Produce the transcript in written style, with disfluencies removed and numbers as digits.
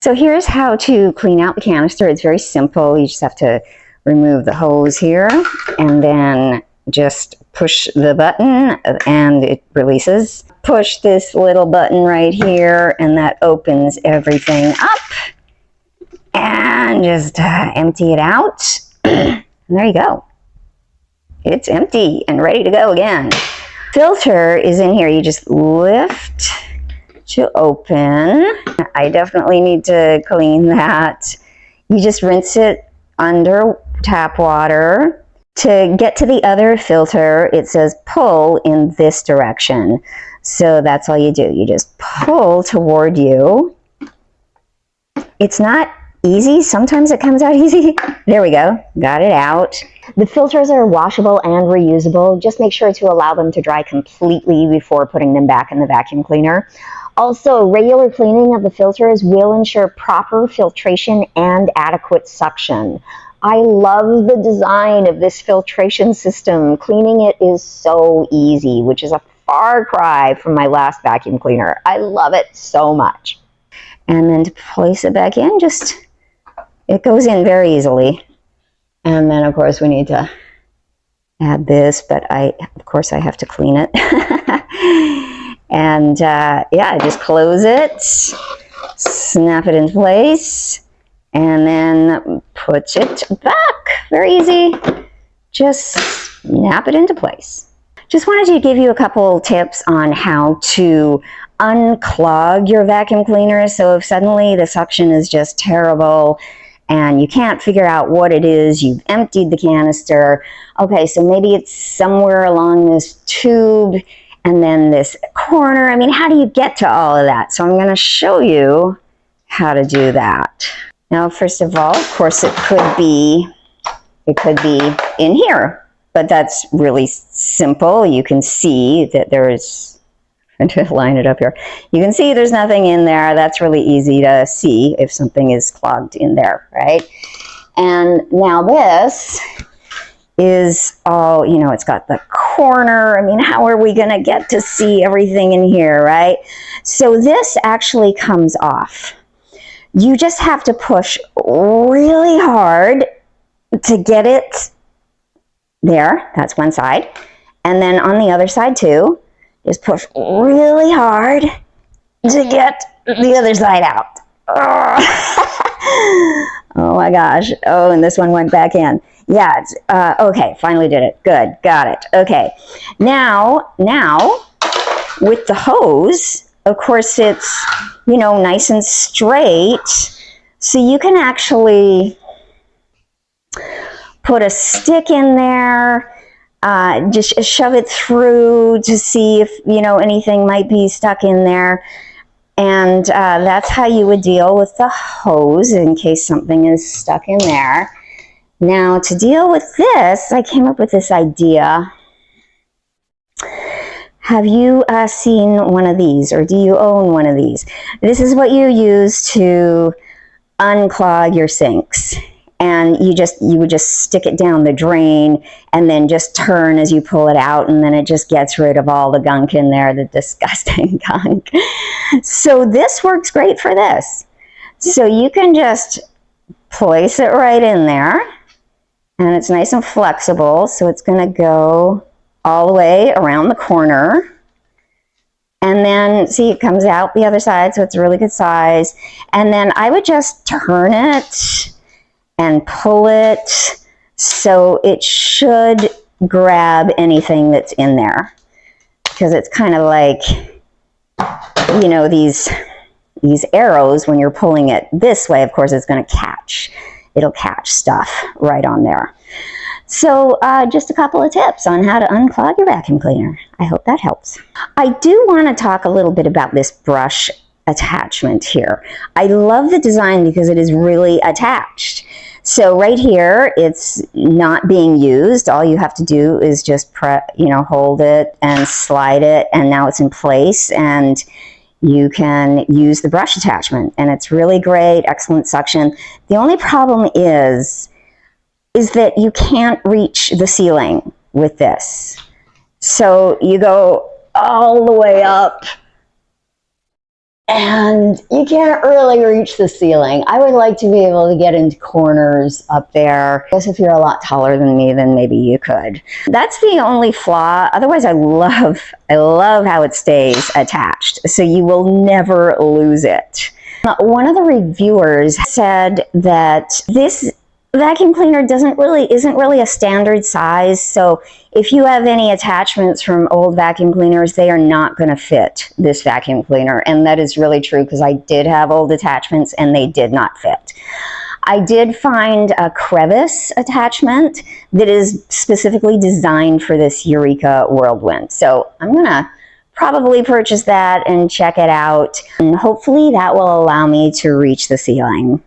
So here's how to clean out the canister. It's very simple. You just have to remove the hose here and then just push the button and it releases. Push this little button right here and that opens everything up and just empty it out. And there you go. It's empty and ready to go again. Filter is in here. You just lift to open. I definitely need to clean that. You just rinse it under tap water. To get to the other filter, it says pull in this direction. So that's all you do. You just pull toward you. It's not easy. Sometimes it comes out easy. There we go. Got it out. The filters are washable and reusable. Just make sure to allow them to dry completely before putting them back in the vacuum cleaner. Also, regular cleaning of the filters will ensure proper filtration and adequate suction. I love the design of this filtration system. Cleaning it is so easy, which is a far cry from my last vacuum cleaner. I love it so much. And then to place it back in, it goes in very easily. And then, of course, we need to add this, but of course, I have to clean it. And yeah, just close it, snap it in place, and then put it back. Very easy. Just snap it into place. Just wanted to give you a couple tips on how to unclog your vacuum cleaner. So if suddenly the suction is just terrible and you can't figure out what it is, you've emptied the canister. Okay, so maybe it's somewhere along this tube and then this corner. I mean, how do you get to all of that? So I'm going to show you how to do that. Now, first of all, of course, it could be in here, but that's really simple. You can see that there's, I'm going to line it up here. You can see there's nothing in there. That's really easy to see if something is clogged in there, right? And now this is all, you know, it's got the corner. I mean, how are we going to get to see everything in here, right? So this actually comes off. You just have to push really hard to get it there. That's one side. And then on the other side too, just push really hard to get the other side out. Oh my gosh. Oh, and this one went back in. Yeah, okay, finally did it. Good, got it. Okay, now with the hose, of course it's, you know, nice and straight. So you can actually put a stick in there, just shove it through to see if, you know, anything might be stuck in there. And that's how you would deal with the hose in case something is stuck in there. Now, to deal with this, I came up with this idea. Have you seen one of these, or do you own one of these? This is what you use to unclog your sinks. And you would just stick it down the drain and then just turn as you pull it out, and then it just gets rid of all the gunk in there, the disgusting gunk. So this works great for this. So you can just place it right in there, and it's nice and flexible, so it's going to go all the way around the corner. And then, see, it comes out the other side, so it's a really good size. And then I would just turn it and pull it so it should grab anything that's in there. Because it's kind of like, you know, these arrows, when you're pulling it this way, of course, it's going to catch. It'll catch stuff right on there. So just a couple of tips on how to unclog your vacuum cleaner. I hope that helps. I do want to talk a little bit about this brush attachment here. I love the design because it is really attached. So right here, it's not being used. All you have to do is just hold it and slide it, and now it's in place, and you can use the brush attachment, and it's really great, excellent suction. The only problem is that you can't reach the ceiling with this. So you go all the way up, and you can't really reach the ceiling. I would like to be able to get into corners up there. I guess if you're a lot taller than me, then maybe you could. That's the only flaw. Otherwise, I love how it stays attached, so you will never lose it. One of the reviewers said that this vacuum cleaner isn't really a standard size, so if you have any attachments from old vacuum cleaners, they are not going to fit this vacuum cleaner, and that is really true because I did have old attachments and they did not fit. I did find a crevice attachment that is specifically designed for this Eureka WhirlWind, so I'm going to probably purchase that and check it out, and hopefully that will allow me to reach the ceiling.